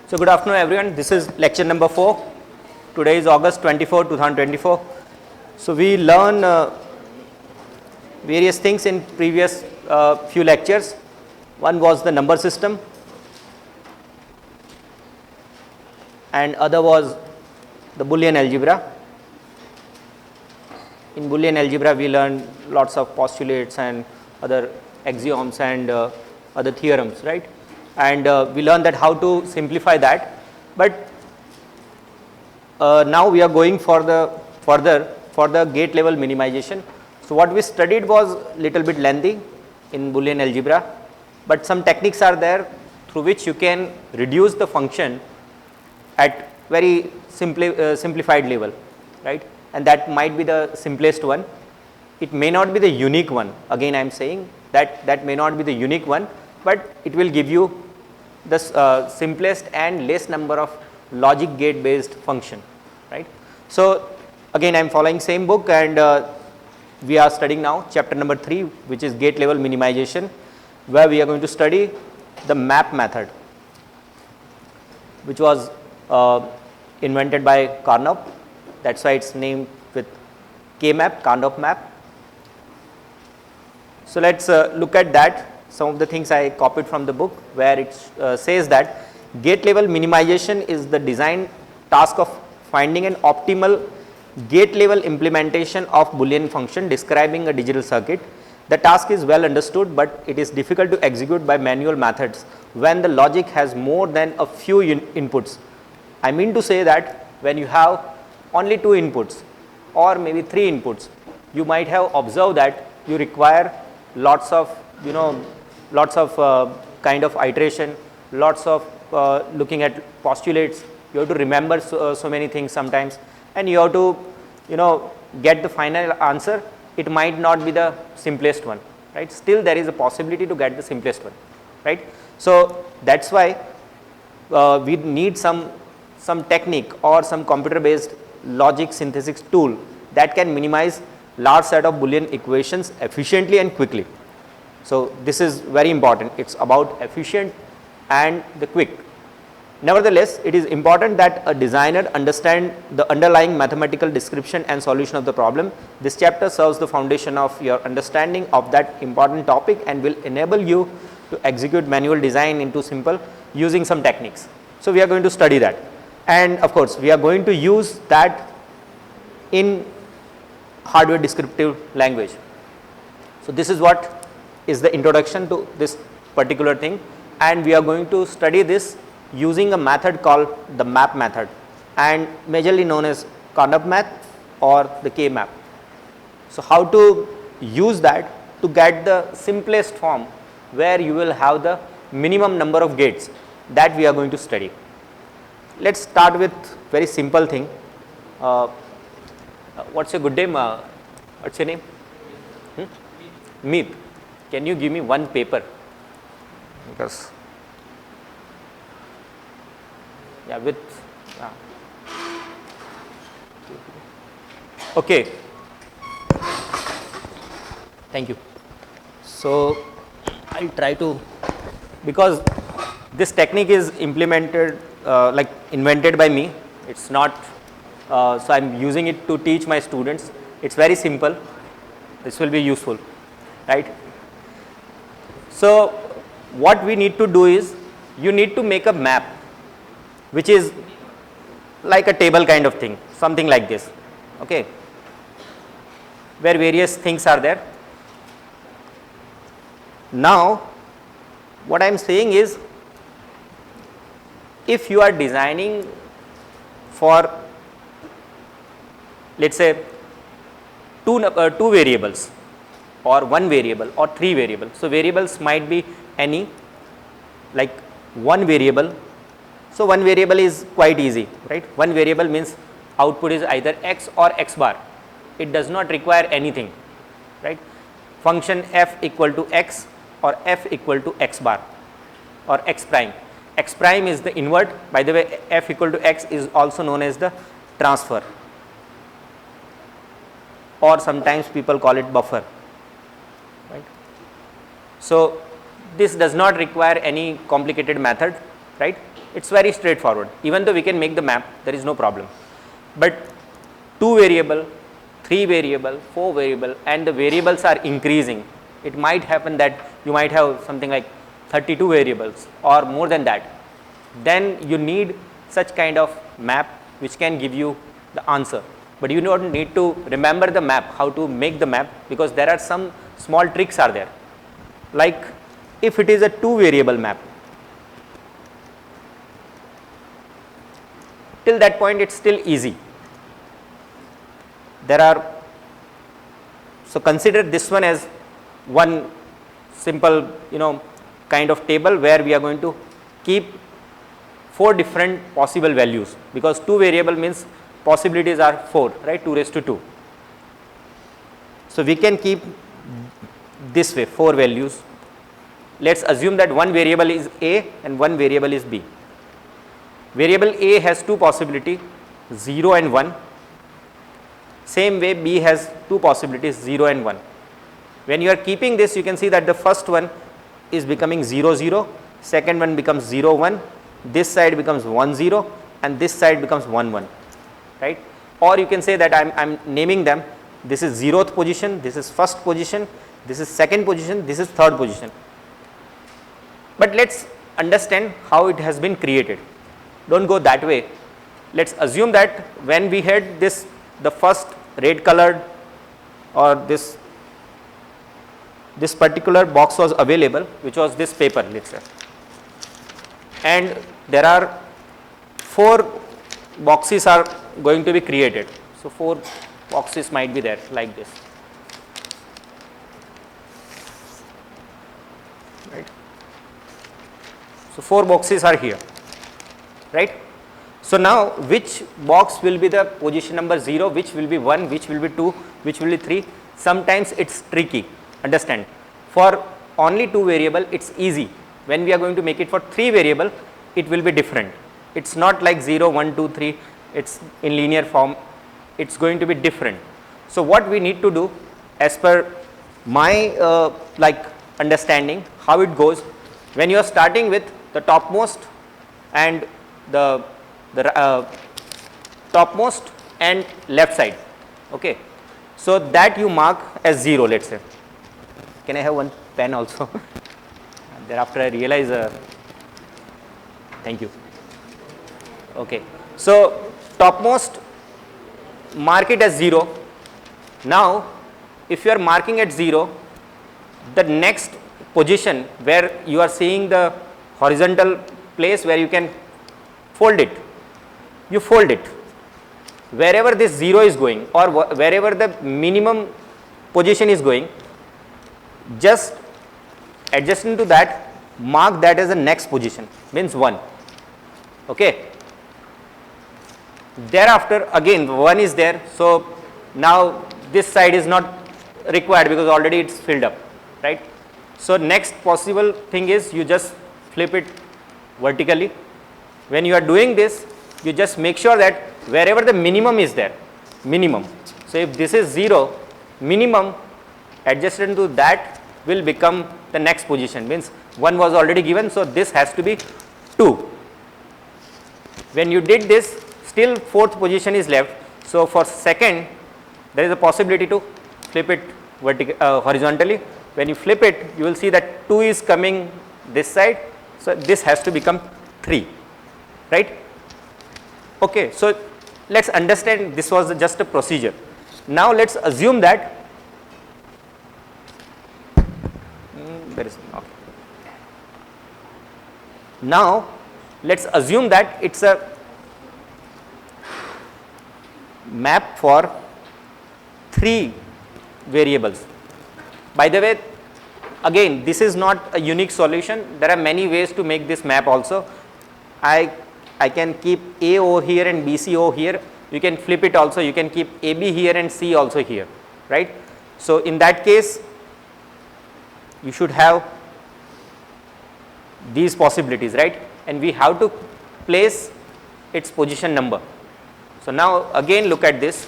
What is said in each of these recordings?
So good afternoon everyone, this is lecture number 4. Today is August 24, 2024. So we learn various things in previous few lectures. One was the number system and other was the Boolean algebra. In Boolean algebra we learned lots of postulates and other axioms and other theorems, right? And we learned that how to simplify that, but now we are going for the gate level minimization. So what we studied was little bit lengthy in Boolean algebra, but some techniques are there through which you can reduce the function at very simplified level, right? And that might be the simplest one. It may not be the unique one. Again I am saying that may not be the unique one, but it will give you the simplest and less number of logic gate based function, right? So again I am following same book, and we are studying now chapter number 3, which is gate level minimization, where we are going to study the map method, which was invented by Carnot. That's why it's named with K-map, Carnot map. So let's look at that. Some of the things I copied from the book, where it says that gate level minimization is the design task of finding an optimal gate level implementation of Boolean function describing a digital circuit. The task is well understood, but it is difficult to execute by manual methods when the logic has more than a few inputs. I mean to say that when you have only 2 inputs or maybe 3 inputs, you might have observed that you require lots of kind of iteration, lots of looking at postulates. You have to remember so many things sometimes, and you have to get the final answer. It might not be the simplest one, right? Still there is a possibility to get the simplest one, right? So that's why we need some technique or some computer based logic synthesis tool that can minimize large set of Boolean equations efficiently and quickly. So this is very important. It's about efficient and the quick. Nevertheless, it is important that a designer understand the underlying mathematical description and solution of the problem. This chapter serves the foundation of your understanding of that important topic and will enable you to execute manual design into simple using some techniques. So we are going to study that, and of course we are going to use that in hardware descriptive language. So this is what is the introduction to this particular thing, and we are going to study this using a method called the map method, and majorly known as Carnot map or the K-map. So how to use that to get the simplest form where you will have the minimum number of gates, that we are going to study. Let's start with very simple thing. What's your good name? What's your name? Meet. Can you give me one paper? Because okay. Thank you. So I'll try to, because this technique is implemented invented by me. It's not so I'm using it to teach my students. It's very simple. This will be useful, right? So what we need to do is, you need to make a map which is like a table kind of thing, something like this, okay, where various things are there. Now what I am saying is, if you are designing for, let's say, two variables or 1 variable or 3 variables. So variables might be any, like 1 variable. So 1 variable is quite easy, right? 1 variable means output is either x or x bar. It does not require anything, right? Function f equal to x or f equal to x bar or x prime. X prime is the invert. By the way, f equal to x is also known as the transfer, or sometimes people call it buffer, right? So this does not require any complicated method, right? It's very straightforward. Even though we can make the map, there is no problem. But 2 variable, 3 variable, 4 variable, and the variables are increasing. It might happen that you might have something like 32 variables or more than that. Then you need such kind of map which can give you the answer. But you don't need to remember the map, how to make the map, because there are some small tricks are there. Like if it is a 2 variable map, till that point it's still easy. There are, so consider this one as one simple kind of table where we are going to keep 4 different possible values, because 2 variable means possibilities are 4, right, 2 raised to 2. So we can keep this way 4 values. Let's assume that one variable is A and one variable is B. Variable A has 2 possibilities, 0 and 1. Same way B has 2 possibilities, 0 and 1. When you are keeping this, you can see that the first one is becoming 0 0, second one becomes 0 1, this side becomes 1 0, and this side becomes 1 1, right? Or you can say that I'm naming them, this is 0th position, this is first position, this is second position, this is third position. But let's understand how it has been created. Don't go that way. Let's assume that when we had this, the first red colored or this particular box was available, which was this paper, let's say, and there are 4 boxes are going to be created. So 4 boxes might be there like this, right? So 4 boxes are here, right? So now which box will be the position number 0, which will be 1, which will be 2, which will be 3? Sometimes it's tricky. Understand, for only 2 variable it's easy. When we are going to make it for 3 variable, it will be different. It's not like 0 1 2 3, it's in linear form, it's going to be different. So what we need to do, as per my understanding how it goes, when you are starting with the topmost and the topmost and left side, okay, so that you mark as 0, let's say. Can I have one pen also? Thereafter I realize, thank you. Okay, so topmost, mark it as 0. Now if you are marking at 0, the next position where you are seeing the horizontal place where you can fold it, you fold it. Wherever this 0 is going or wherever the minimum position is going, just adjacent to that, mark that as the next position, means 1. Okay. Thereafter again 1 is there, so now this side is not required because already it's filled up, right? So next possible thing is you just flip it vertically. When you are doing this, you just make sure that wherever the minimum is there, minimum. So if this is 0, minimum adjacent to that will become the next position, means 1 was already given, so this has to be 2. When you did this, still 4th position is left, so for second there is a possibility to flip it horizontally. When you flip it, you will see that 2 is coming this side, so this has to become 3, right? Okay, so let's understand this was just a procedure. Now let's assume that there is okay. Now let's assume that it's a map for 3 variables. By the way, again this is not a unique solution, there are many ways to make this map also. I can keep A over here and BC over here, you can flip it also, you can keep AB here and C also here, right? So in that case you should have these possibilities, right? And we have to place its position number. So now again look at this.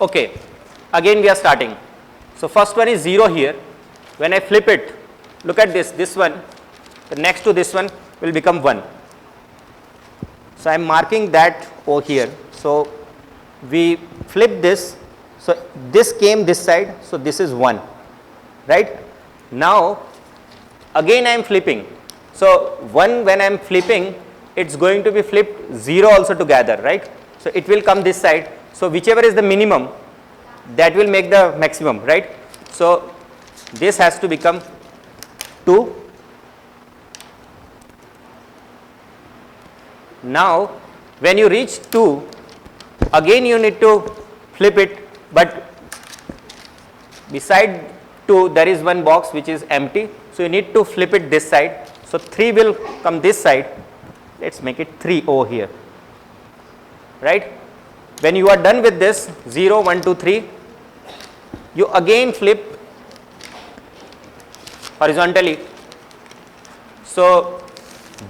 Okay, again we are starting. So first one is 0 here. When I flip it, look at this one, the next to this one will become 1. So I am marking that over here. So we flip this, so this came this side, so this is 1, right. Now again I am flipping. So 1, when I am flipping, it's going to be flipped 0 also together, right. So it will come this side. So whichever is the minimum, that will make the maximum, right. So this has to become 2. Now when you reach 2, again you need to flip it, but beside 2 there is one box which is empty, so you need to flip it this side. So 3 will come this side, let's make it 3 over here, right. When you are done with this 0, 1, 2, 3, you again flip horizontally. So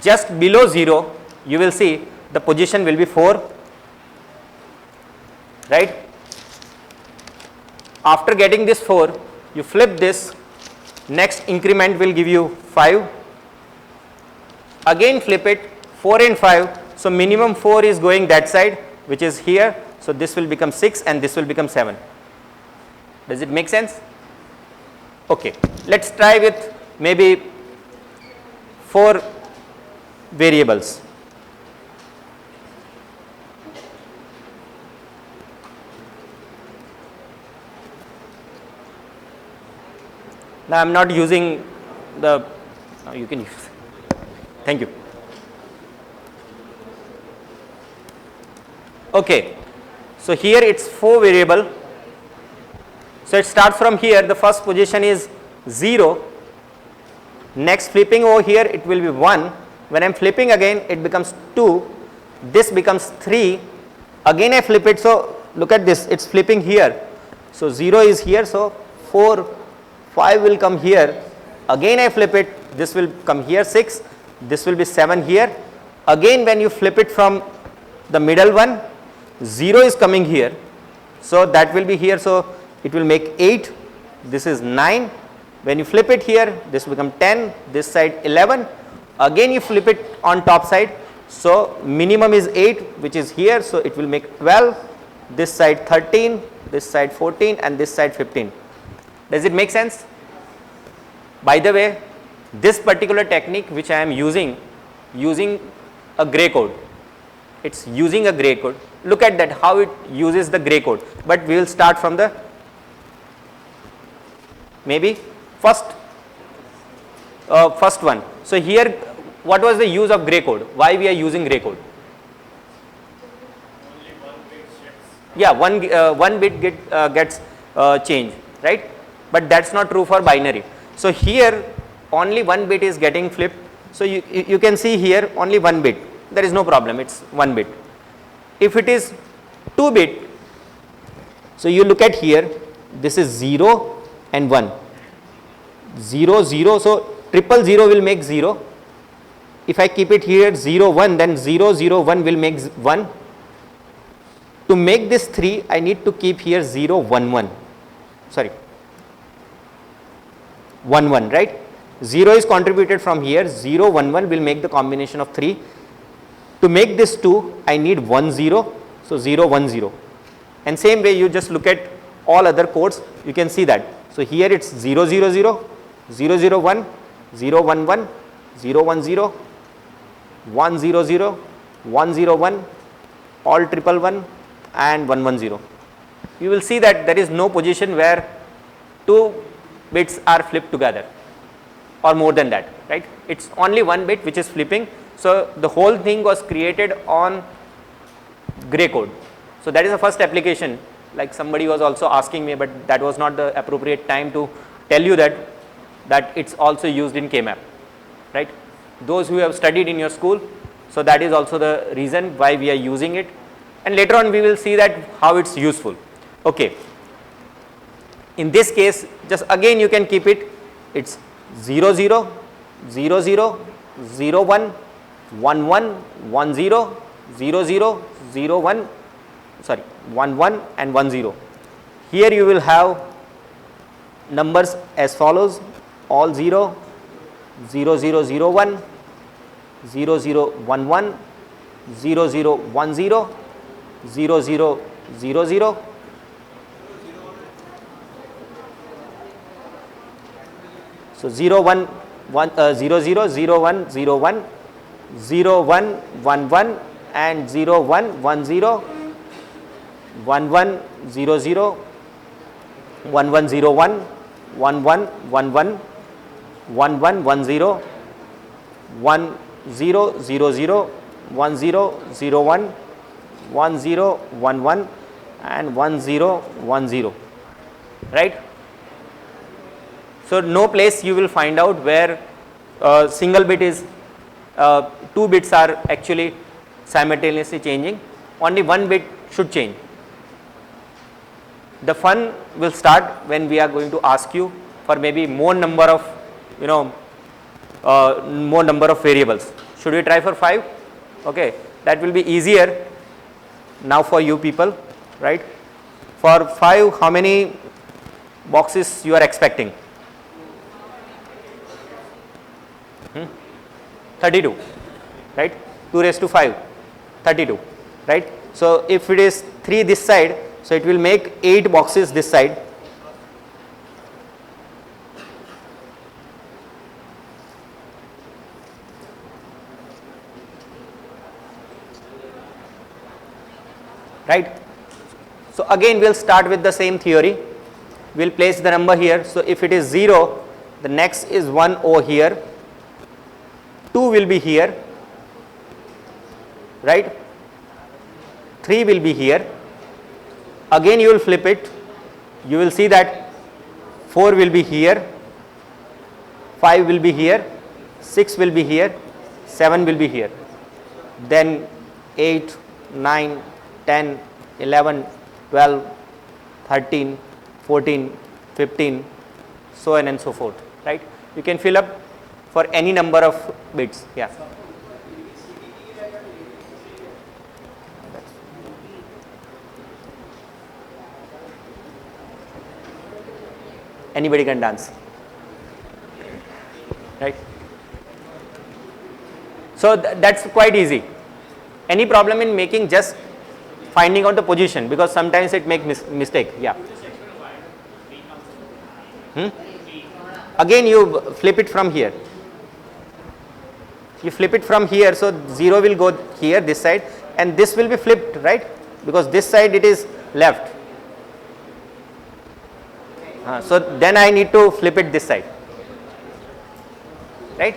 just below 0 you will see the position will be 4, right. After getting this 4, you flip this, next increment will give you 5, again flip it 4 and 5. So minimum 4 is going that side, which is here. So this will become 6 and this will become 7. Does it make sense? Okay, let's try with maybe 4 variables. Now I am not using the, you can use, thank you. Okay, so here it's 4 variable. So it starts from here, the first position is 0, next flipping over here it will be 1, when I am flipping again it becomes 2, this becomes 3, again I flip it. So look at this, it's flipping here. So 0 is here, so 4, 5 will come here, again I flip it, this will come here 6, this will be 7 here, again when you flip it from the middle one, 0 is coming here, so that will be here, so it will make 8, this is 9, when you flip it here this will become 10, this side 11, again you flip it on top side, so minimum is 8 which is here, so it will make 12, this side 13, this side 14 and this side 15. Does it make sense? By the way, this particular technique which I am using a gray code, it's using a gray code. Look at that how it uses the gray code, but we will start from the maybe first one. So here what was the use of gray code? Why we are using gray code? Yeah, one bit gets changed, right? But that's not true for binary. So here only 1 bit is getting flipped. So you can see here only 1 bit. There is no problem. It's 1 bit. If it is 2 bit, so you look at here. This is 0 and 1. 0 0. So triple 0 will make 0. If I keep it here 0 1, then 0 0 1 will make 1. To make this 3, I need to keep here 0 1 1. Sorry. 1 1, right. 0 is contributed from here, 0 1 1 will make the combination of 3. To make this 2, I need 1 0, so 0 1 0. And same way you just look at all other codes, you can see that. So here it's 0 0 0, 0 0 1, 0 1 1, 0 1 0, 1 0 0, 1 0 1, all triple 1 and 1 1 0. You will see that there is no position where 2 bits are flipped together or more than that, right. It's only 1 bit which is flipping. So the whole thing was created on gray code. So that is the first application. Like somebody was also asking me, but that was not the appropriate time to tell you that it's also used in KMap, right. Those who have studied in your school, so that is also the reason why we are using it, and later on we will see that how it's useful. Okay. In this case, just again you can keep it, it's 0 0, 0 0, 0 1, 1 1, 1 0, 0 0, 0 1, sorry 1 1 and 1 0. Here you will have numbers as follows, all 0, 0 0 0 1, 0 0 1 1, 0 0 1 0, 0 0 0 0, so 0 1 1 0 0 0 1 0 1, 0 1 1 1 and 0 1 1 0, 1 1 0 0, 1 1 0 1, 1 1 1 1, 1 1 1 0, 1 0 0 0, 1 0 0 1, 1 0 1 1 and 1 0 1 0, right. So no place you will find out where single bit is, two bits are actually simultaneously changing, only one bit should change. The fun will start when we are going to ask you for maybe more number of, more number of variables. Should we try for 5? Okay, that will be easier now for you people, right. For 5, how many boxes you are expecting? 32, right. 2 raised to 5, 32, right. So if it is 3 this side, so it will make 8 boxes this side. Right. So again we will start with the same theory. We will place the number here. So if it is 0, the next is 1 over here, 2 will be here, right, 3 will be here. Again you will flip it, you will see that 4 will be here, 5 will be here, 6 will be here, 7 will be here, then 8, 9, 10, 11, 12, 13, 14, 15, so on and so forth, right. You can fill up for any number of bits. Yeah. Anybody can dance, right. So that's quite easy. Any problem in making just finding out the position, because sometimes it make mistake. Yeah. Again you flip it from here. You flip it from here, so 0 will go here this side and this will be flipped, right, because this side it is left. So then I need to flip it this side, right.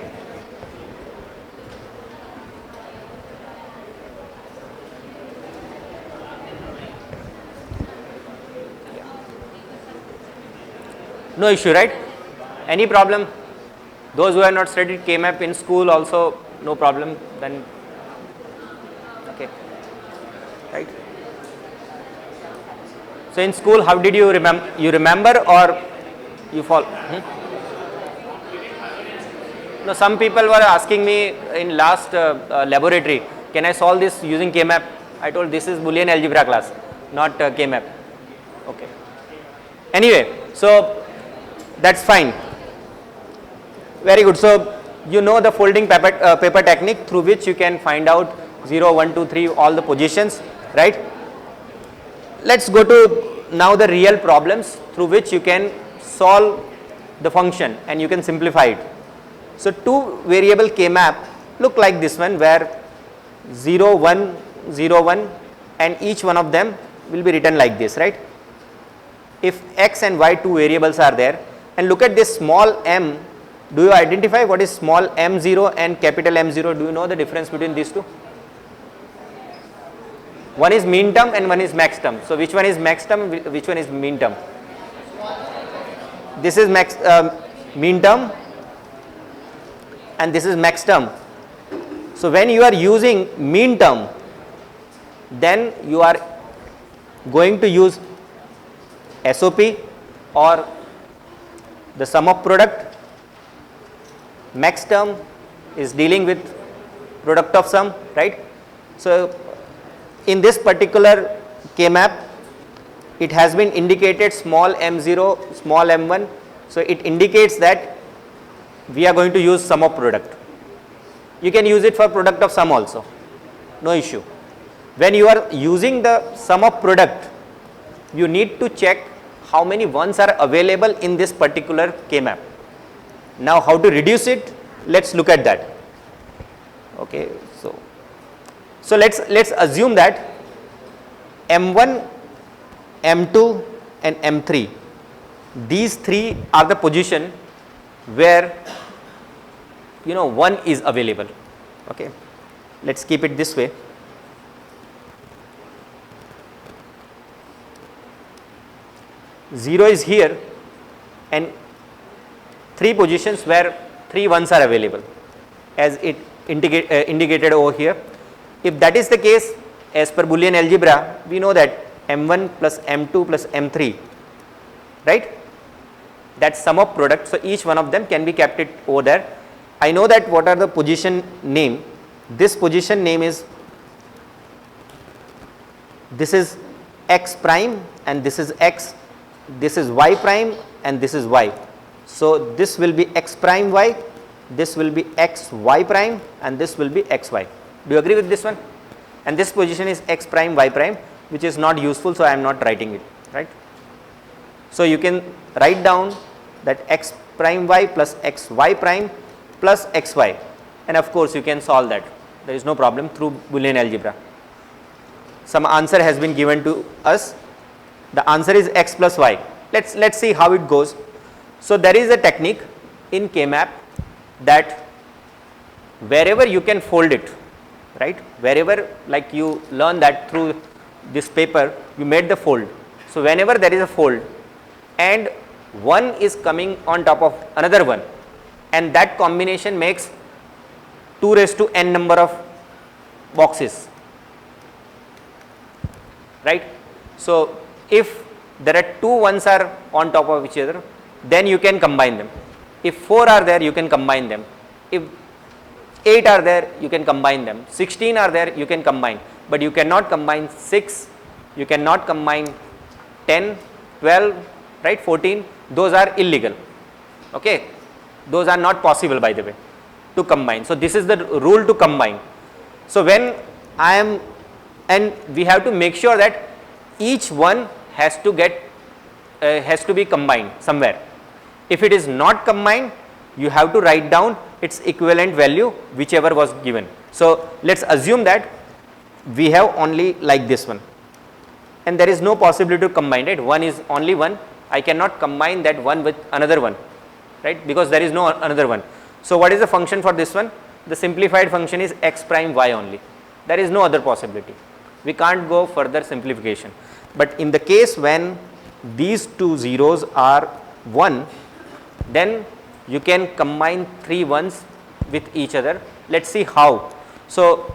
No issue, right. Any problem? Those who have not studied K-map in school also, no problem then, okay, right. So in school, how did you remember? You remember or you follow? No, some people were asking me in last laboratory, can I solve this using K-map? I told this is Boolean algebra class, not K-map. Okay. Anyway, so that's fine. Very good. So you know the folding paper technique through which you can find out 0, 1, 2, 3, all the positions, right? Let's go to now the real problems through which you can solve the function and you can simplify it. So two variable K-map look like this one, where 0, 1, 0, 1 and each one of them will be written like this, right? If x and y two variables are there, and look at this small m, do you identify what is small m0 and capital M0? Do you know the difference between these two? One is mean term and one is max term. So which one is max term, which one is mean term? This is mean term and this is max term. So when you are using mean term, then you are going to use SOP or the sum of product. Max term is dealing with product of sum, right? So in this particular K-map, it has been indicated small m0, small m1. So it indicates that we are going to use sum of product. You can use it for product of sum also, no issue. When you are using the sum of product, you need to check how many ones are available in this particular K-map. Now how to reduce it, let's look at that. Okay, so let's assume that M1, M2 and M3, these three are the position where one is available. Okay, let's keep it this way. Zero is here and three positions where three ones are available as it indicated over here. If that is the case, as per Boolean algebra, we know that M1 plus M2 plus M3, right? That's sum of product. So each one of them can be kept it over there. I know that what are the position name. This position name is, this is x prime and this is x, this is y prime and this is y. So this will be x prime y, this will be x y prime and this will be x y. Do you agree with this one? And this position is x prime y prime, which is not useful, so I am not writing it, right? So you can write down that x prime y plus x y prime plus x y, and of course you can solve that. There is no problem through Boolean algebra. Some answer has been given to us. The answer is x plus y. Let's see how it goes. So there is a technique in K-map that wherever you can fold it, right? Wherever, like you learn that through this paper, you made the fold. So whenever there is a fold and one is coming on top of another one, and that combination makes 2 raised to n number of boxes, right? So if there are two ones are on top of each other, then you can combine them. If 4 are there, you can combine them. If 8 are there, you can combine them. 16 are there, you can combine. But you cannot combine 6, you cannot combine 10, 12, right, 14. Those are illegal. Okay, those are not possible, by the way, to combine. So this is the rule to combine. So when I am, and we have to make sure that each one has to get has to be combined somewhere. If it is not combined, you have to write down its equivalent value whichever was given. So let's assume that we have only like this one, and there is no possibility to combine it. One is only one. I cannot combine that one with another one, right? Because there is no another one. So what is the function for this one? The simplified function is x prime y only. There is no other possibility. We can't go further simplification. But in the case when these two zeros are 1, then you can combine 3 ones with each other. Let's see how. So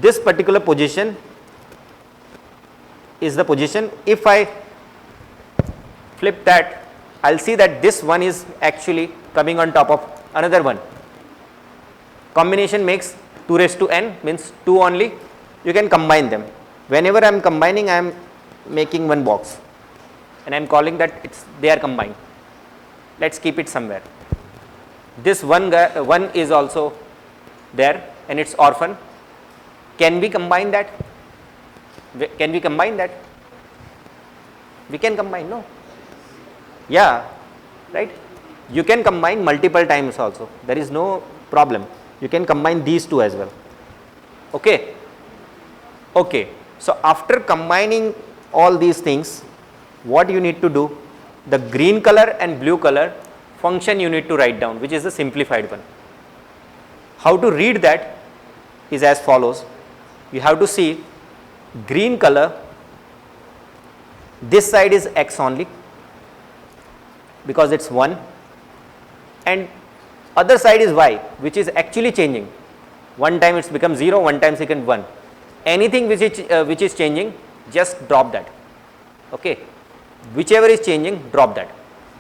this particular position is the position. If I flip that, I'll see that this one is actually coming on top of another one. Combination makes 2 raised to n, means 2 only. You can combine them. Whenever I am combining, I am making one box and I am calling that they are combined. Let's keep it somewhere. This one is also there and it's orphan. Can we combine that? Can we combine that? We can combine, no? Yeah, right? You can combine multiple times also. There is no problem. You can combine these two as well. Okay? Okay. So after combining all these things, what you need to do? The green color and blue color function you need to write down, which is the simplified one. How to read that is as follows. You have to see green color, this side is x only because it's 1, and other side is y, which is actually changing. One time it's become 0, one time it becomes 1. Anything which is changing, just drop that. Okay, whichever is changing, drop that.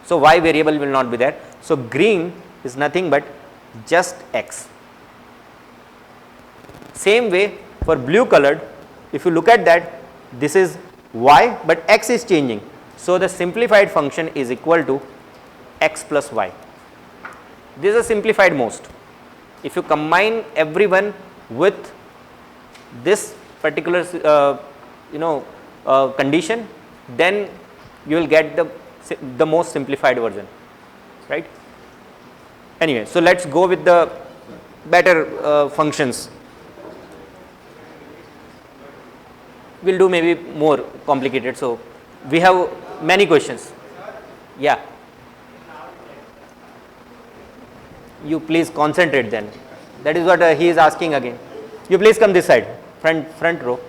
So y variable will not be there. So green is nothing but just x. Same way for blue colored, if you look at that, this is y, but x is changing. So, the simplified function is equal to x plus y. This is a simplified most. If you combine everyone with this particular condition, then you will get the most simplified version, right? Anyway, so let's go with the better functions. We'll do maybe more complicated. So we have many questions. Yeah. You please concentrate then. That is what he is asking again. You please come this side, front row.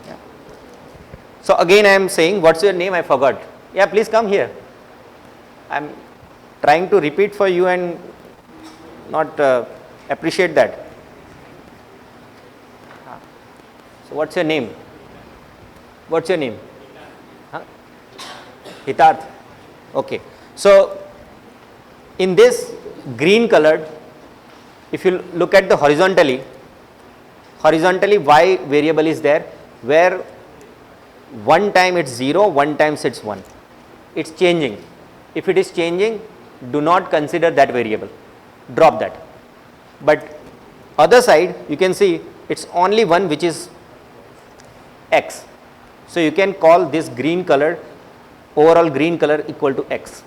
Yeah. So again I am saying, what's your name? I forgot. Yeah, please come here. I am trying to repeat for you and not appreciate that. So what's your name? What's your name? Hitarth. Okay. So in this green colored, if you look at the horizontally y variable is there, where one time it's 0, one times it's 1. It's changing. If it is changing, do not consider that variable. Drop that. But other side, you can see it's only one, which is x. So you can call this green color, overall green color, equal to x.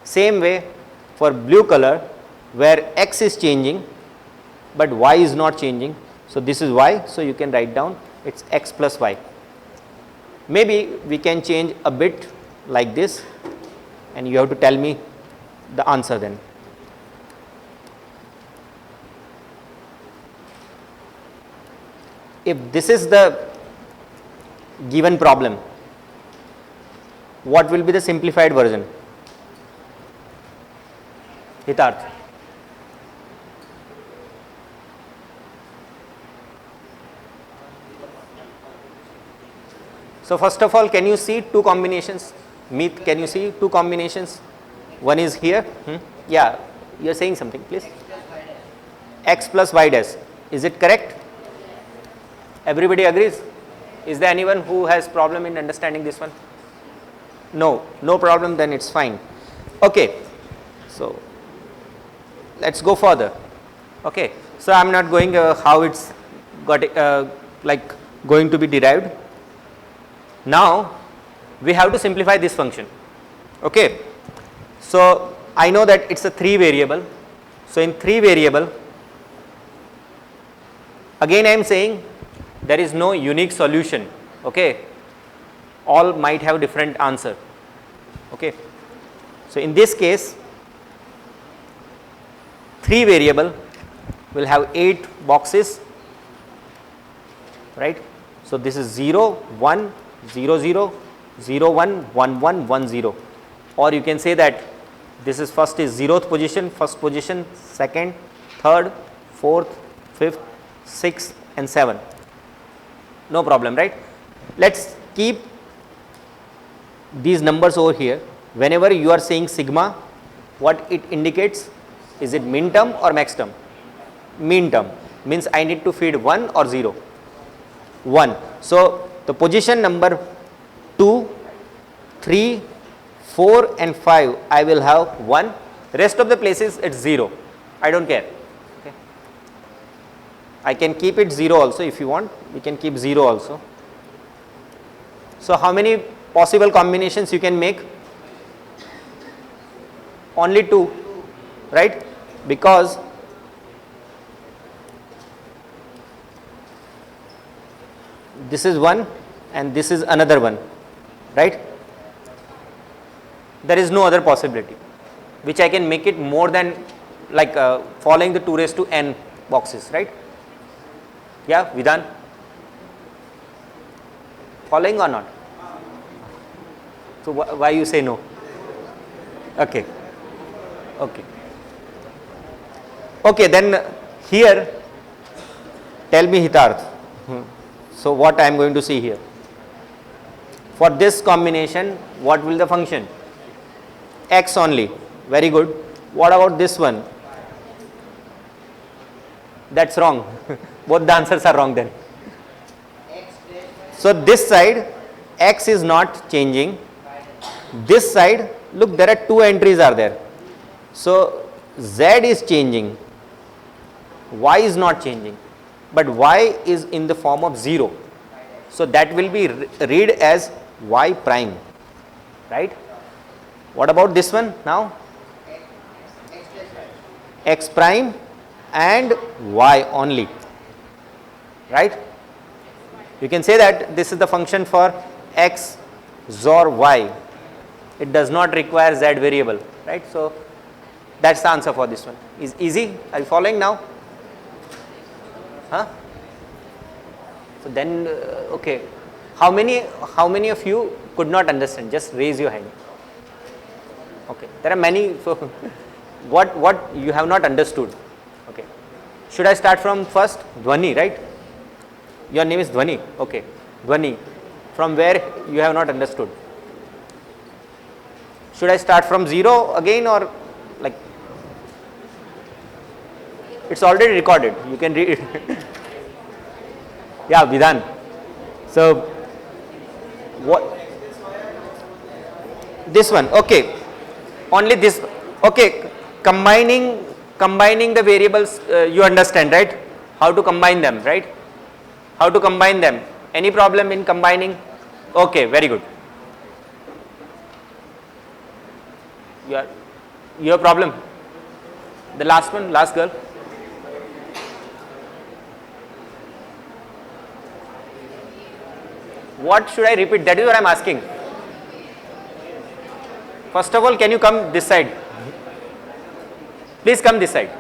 Same way for blue color, where x is changing but y is not changing. So this is y. So you can write down it's x plus y. Maybe we can change a bit like this, and you have to tell me the answer then. If this is the given problem, what will be the simplified version? Hitarth. So first of all, can you see two combinations? Meet, can you see two combinations? One is here. Yeah, you are saying something, please. X plus y dash. Is it correct? Everybody agrees? Is there anyone who has problem in understanding this one? No, no problem, then it's fine. Okay, so let's go further. Okay, so I'm not going how it's got like going to be derived. Now we have to simplify this function. Okay, so I know that it's a 3 variable. So in 3 variable, again I am saying there is no unique solution. Okay, all might have different answer. Okay, so in this case 3 variable will have 8 boxes, right? So this is 0, 1, 0, 0, 0, 1, 1, 1, 1, 0, or you can say that this is first is 0th position, first position, second, third, fourth, fifth, sixth and 7. No problem, right? Let's keep these numbers over here. Whenever you are saying sigma, what it indicates? Is it min term or max term? Min term means I need to feed 1 or 0. 1. So the position number 2, 3, 4 and 5 I will have 1. Rest of the places it's 0. I don't care. Okay. I can keep it 0 also if you want. We can keep 0 also. So how many possible combinations you can make? Only 2, right? Because this is one and this is another one, right? There is no other possibility which I can make it more than like following the 2 raised to n boxes, right? Yeah, Vidhan? Following or not? So why you say no? Okay. Okay. Okay, then here tell me Hitarth. So what I am going to see here? For this combination, what will the function? X only. Very good. What about this one? That's wrong. Both the answers are wrong then. So this side x is not changing. This side, look, there are two entries are there. So z is changing, y is not changing, but y is in the form of 0. So that will be read as y prime, right? What about this one now? X prime and y only, right? You can say that this is the function for x XOR y. It does not require z variable, right? So that's the answer for this one. Is easy? Are you following now? Huh? So then, okay. How many of you could not understand? Just raise your hand. Okay. There are many. So what you have not understood? Okay. Should I start from first? Dhwani, right? Your name is Dhwani. Okay. Dhwani. From where you have not understood? Should I start from 0 again, or like it's already recorded? You can read it. Yeah, Vidhan. So what? This one. Okay. Only this. Okay. Combining the variables, you understand, right? How to combine them, right? How to combine them? Any problem in combining? Okay, very good. Your problem? The last one, last girl. What should I repeat? That is what I am asking. First of all, can you come this side? Please come this side.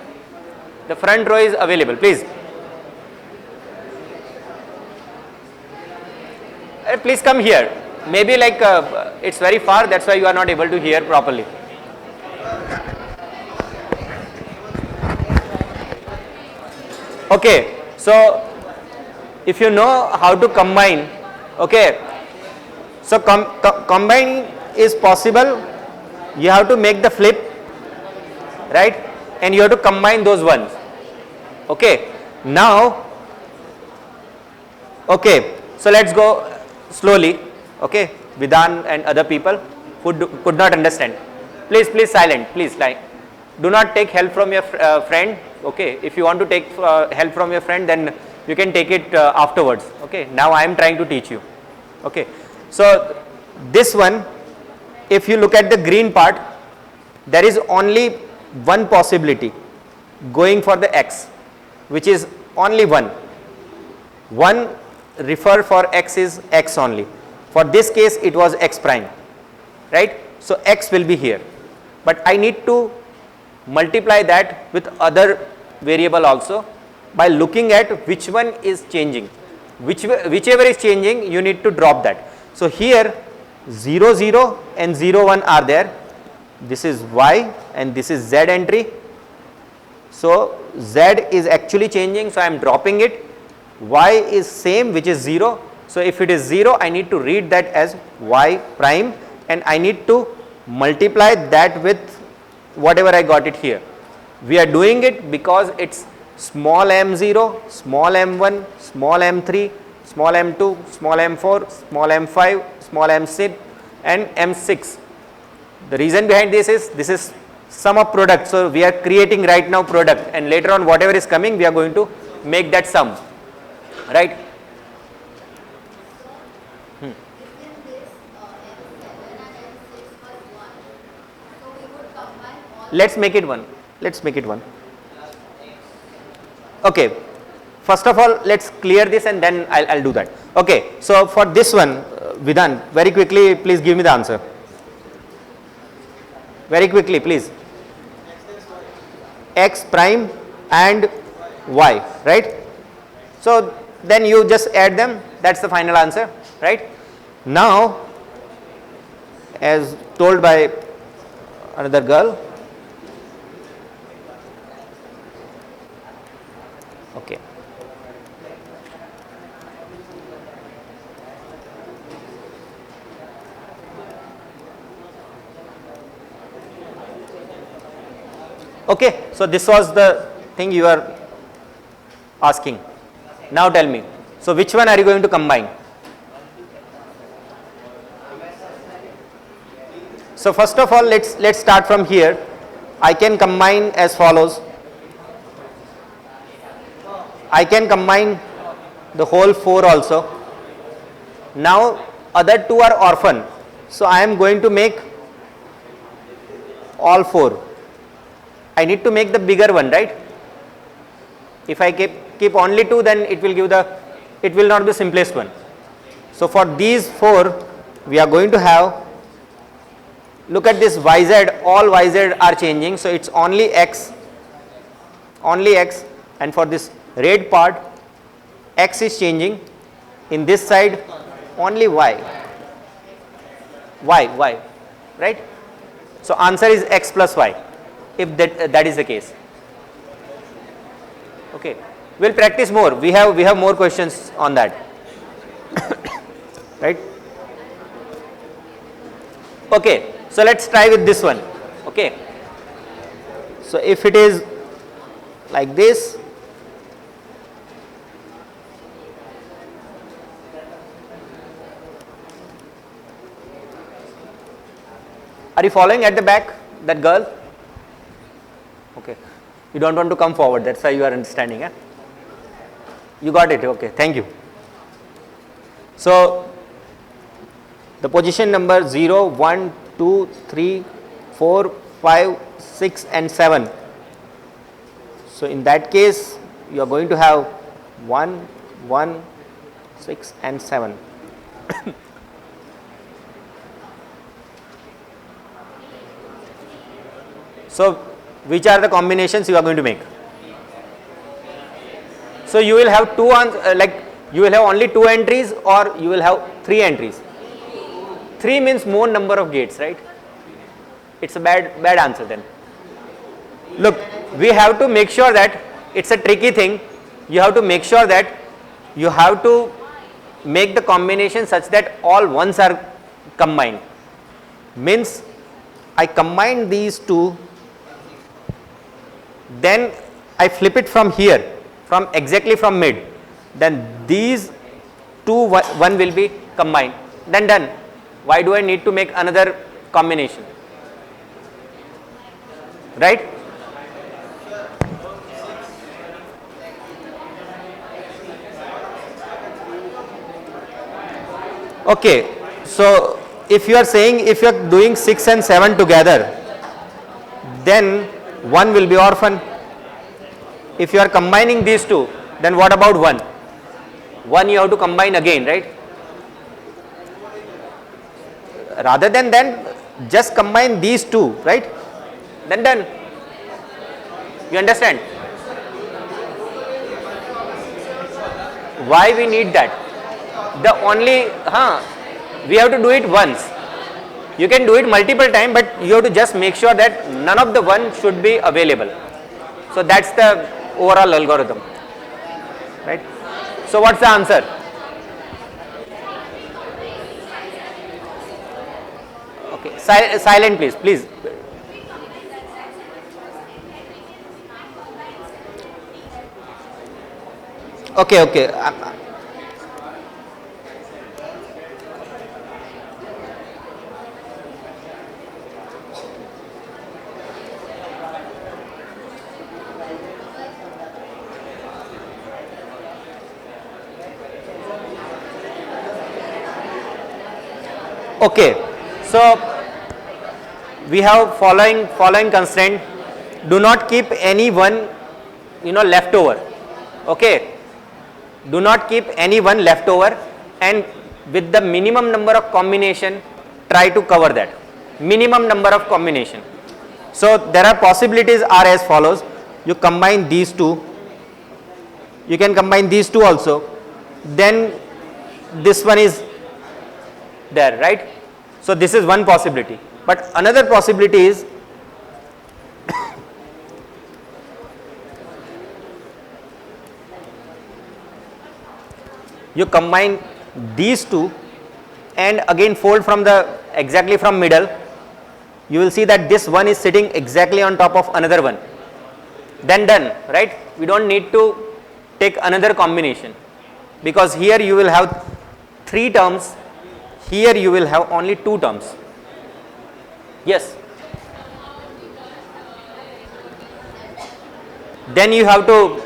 The front row is available, please. Please come here. Maybe like it's very far, that's why you are not able to hear properly. Okay, so if you know how to combine, okay, so combining is possible. You have to make the flip, right, and you have to combine those ones. Okay, now, okay, so let's go slowly. Okay, Vidhan and other people who could not understand, please silent, please, like, do not take help from your friend. Okay, if you want to take help from your friend, then you can take it afterwards. Okay, now I am trying to teach you. Okay, so this one, if you look at the green part, there is only one possibility going for the x, which is only one refer for x is x only. For this case it was x prime, right? So x will be here, but I need to multiply that with other variable also by looking at which one is changing. Whichever is changing, you need to drop that. So here 0 0 and 0 1 are there. This is y and this is z entry. So z is actually changing, so I am dropping it. Y is same, which is 0. So if it is 0, I need to read that as y prime, and I need to multiply that with whatever I got it here. We are doing it because it's small m0, small m1, small m3, small m2, small m4, small m5, small m6 and m6. The reason behind this is sum of product. So we are creating right now product, and later on whatever is coming, we are going to make that sum, right? Let's make it one. Let's make it one. Okay. First of all, let's clear this and then I'll do that. Okay. So for this one, Vidhan, very quickly, please give me the answer. Very quickly, please. X prime and y, right? So then you just add them. That's the final answer, right? Now, as told by another girl. Okay. Okay, so this was the thing you are asking. Now tell me, so which one are you going to combine? So first of all, let's start from here. I can combine as follows. I can combine the whole 4 also. Now other 2 are orphan, so I am going to make all 4. I need to make the bigger one, right? If I keep only 2, then it will not be the simplest one. So for these 4, we are going to have, look at this yz, all yz are changing, so it's only x, and for this red part, x is changing. In this side, only y, right? So answer is x plus y, if that is the case. Okay, we'll practice more. We have more questions on that, right? Okay, so let's try with this one. Okay, so if it is like this, are you following at the back, that girl? Okay, you don't want to come forward, that's why you are understanding. You got it, okay, thank you. So the position number 0, 1, 2, 3, 4, 5, 6 and 7. So in that case, you are going to have 1, 1, 6 and 7. So which are the combinations you are going to make? So you will have you will have only 2 entries, or you will have 3 entries. 3 means more number of gates, right? It's a bad answer then. Look, we have to make sure that, it's a tricky thing, you have to make sure that you have to make the combination such that all ones are combined. Means I combine these 2, then I flip it from here, exactly from mid, then these 2 1 will be combined, then done. Why do I need to make another combination, right? Okay, so if you are saying, if you are doing 6 and 7 together, then 1 will be orphan. If you are combining these 2, then what about 1? 1 you have to combine again, right? Rather than just combine these 2, right? Then done. You understand? Why we need that? The only, we have to do it once. You can do it multiple times, but you have to just make sure that none of the 1 should be available. So that's the overall algorithm, right? So what's the answer? Okay, silent please. Okay. Okay, so we have following constraint. Do not keep any one left over. Okay, do not keep any one left over, and with the minimum number of combination, try to cover that minimum number of combination. So there are possibilities are as follows. You combine these 2, you can combine these 2 also, then this one is there, right? So this is one possibility, but another possibility is you combine these 2 and again fold from exactly from middle. You will see that this one is sitting exactly on top of another one, then done, right? We don't need to take another combination, because here you will have 3 terms, here you will have only 2 terms. Yes. Then you have to,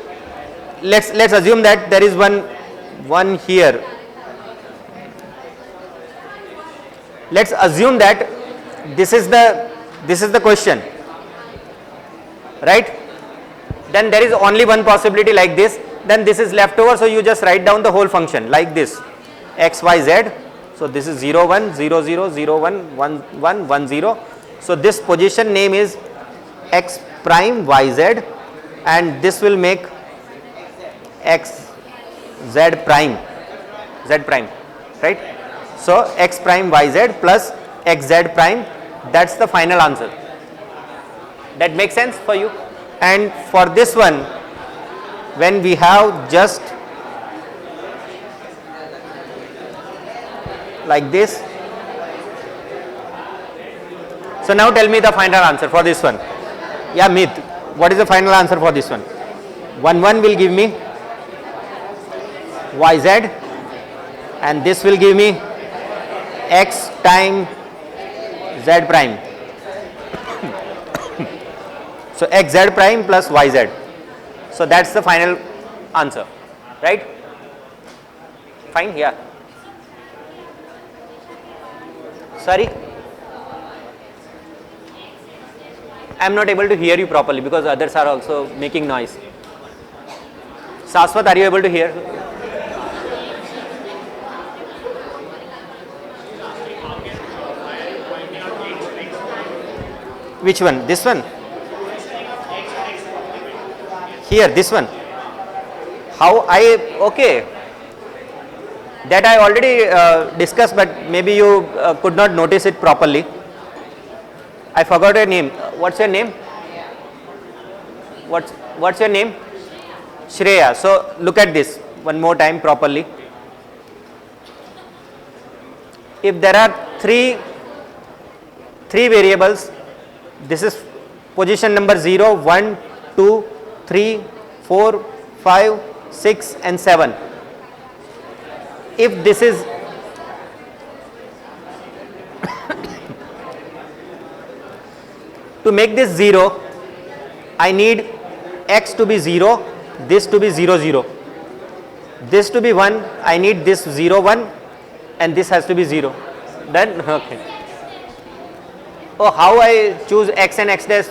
let's assume that there is one here. Let's assume that this is the question, right? Then there is only one possibility like this, then this is left over, so you just write down the whole function like this, x, y, z. So this is 0, 1, 0, 0, 0, 1, 1, 1, 1, 0. So this position name is x prime y z, and this will make x z prime, right? So x prime y z plus x z prime, that's the final answer. That makes sense for you? And for this one, when we have just like this, so now tell me the final answer for this one. Yeah, Meet, what is the final answer for this one? 1, 1 will give me yz, and this will give me x time z prime. So x z prime plus y z. So that's the final answer, right? Fine, yeah. Sorry? I am not able to hear you properly because others are also making noise. Saswat, are you able to hear? Which one? This one? Here, this one. Okay. That I already discussed, but maybe you could not notice it properly. I forgot your name. What's your name? What's your name? Shreya. So look at this one more time properly. If there are three variables, this is position number 0, 1, 2, 3, 4, 5, 6 and 7. If this is to make this 0, I need x to be 0, this to be 0, 0. This to be 1, I need this 0, 1 and this has to be 0. Done? Okay. Oh, how I choose x and x dash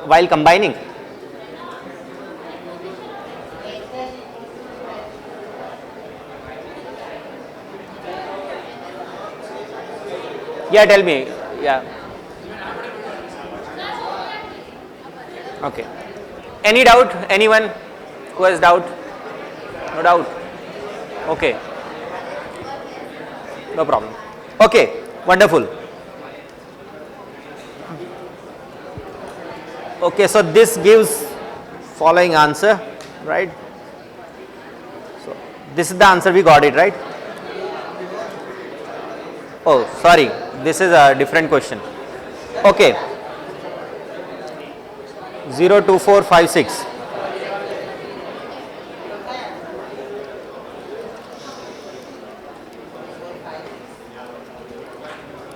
while combining? Yeah, tell me. Yeah. Okay. Any doubt? Anyone who has doubt? No doubt. Okay. No problem. Okay. Wonderful. Okay, so this gives following answer, right? So this is the answer, we got it, right? Oh, sorry, this is a different question. Okay. 0, 2, 4, 5, 6.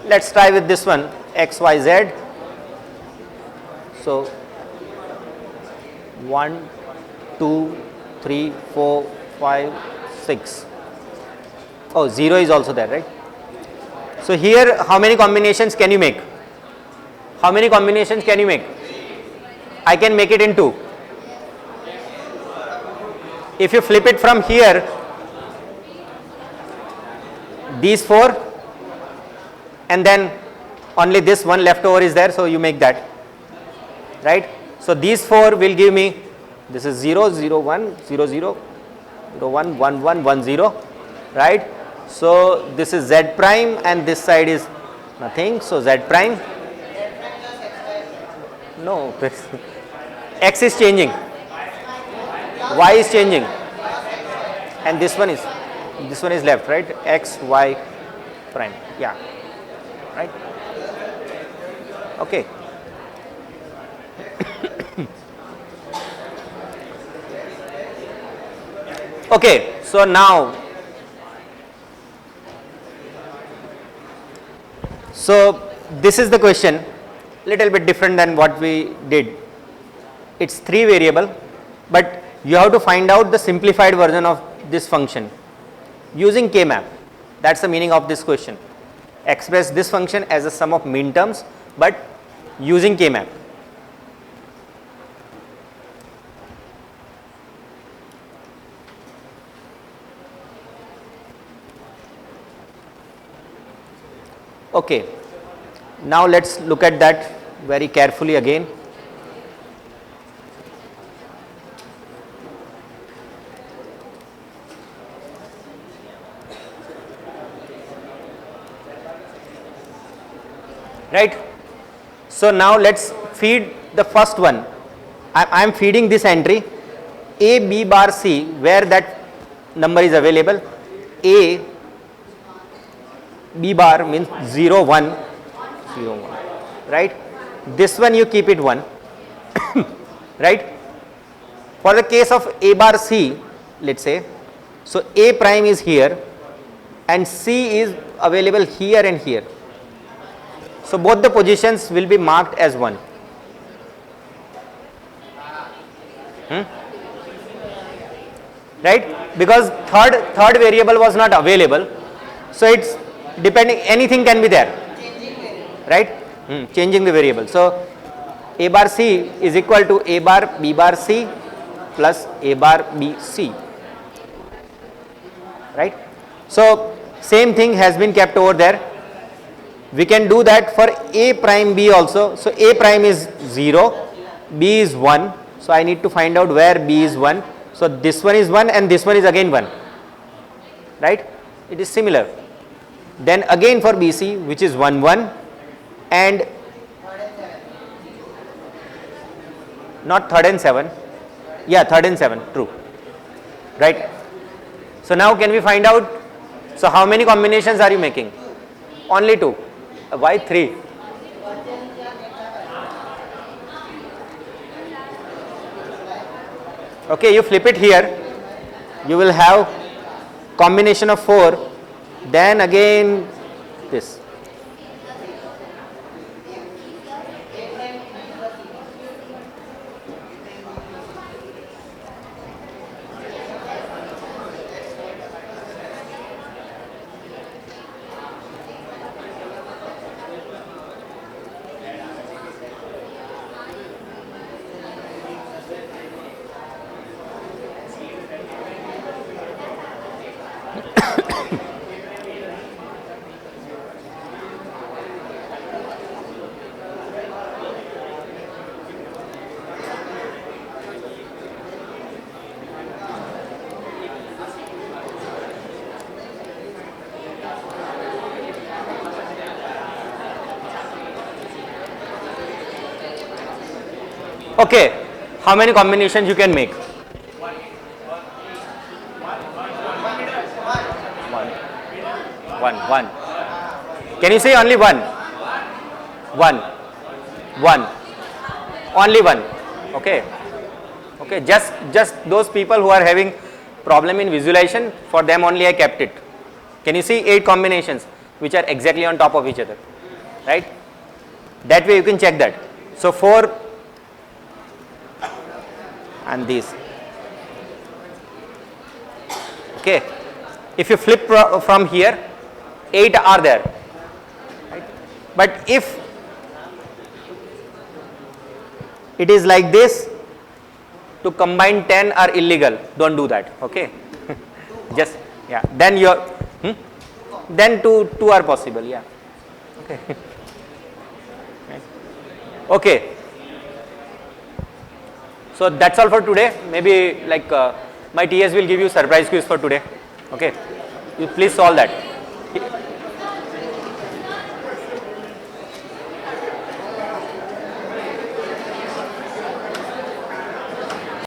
Let's try with this one, x, y, z. So 1, 2, 3, 4, 5, 6. Oh, 0 is also there, right? So here, how many combinations can you make? How many combinations can you make? I can make it in 2. If you flip it from here, these 4, and then only this one left over is there, so you make that, right? So these 4 will give me, this is 0, 0, 1, 0, 0, 0, 1, 1, 1, 1, 0, right? So this is z prime and this side is nothing, so z prime. No, x is changing, y is changing, and this one is left, right? X, y prime, yeah, right? Okay. Okay, so now, so this is the question, little bit different than what we did. It's 3 variable, but you have to find out the simplified version of this function using K-map. That's the meaning of this question. Express this function as a sum of min terms, but using K-map. Okay, now let's look at that very carefully again. Right. So now let's feed the first one. I am feeding this entry A B bar C where that number is available. A B bar means 0 1 0 1, right. This one you keep it 1 right. For the case of A bar C, let's say, so A prime is here and C is available here and here. So both the positions will be marked as 1. Right, because third variable was not available, so it's depending, anything can be there, right. Changing the variable. So A bar C is equal to A bar B bar C plus A bar B C, right. So same thing has been kept over there. We can do that for A prime B also. So A prime is 0, B is 1. So I need to find out where B is 1. So this one is 1 and this one is again 1, right. It is similar. Then again for BC, which is 1 1 and not third and 7. Yeah, third and 7, true, right. So now can we find out, so how many combinations are you making? Only 2. Why 3? Okay, you flip it here, you will have combination of 4, then again this. Okay, how many combinations you can make? One. Can you say only one? One. Only one. Okay. Okay. Just those people who are having problem in visualization, for them only I kept it. Can you see 8 combinations which are exactly on top of each other, right? That way you can check that. So 4 and these. Okay. If you flip from here, 8 are there, right? But if it is like this, to combine 10 are illegal, don't do that, okay. Just, yeah, then your then two are possible, yeah, okay. Okay, so that's all for today. Maybe like my TS will give you surprise quiz for today, okay. You please solve that.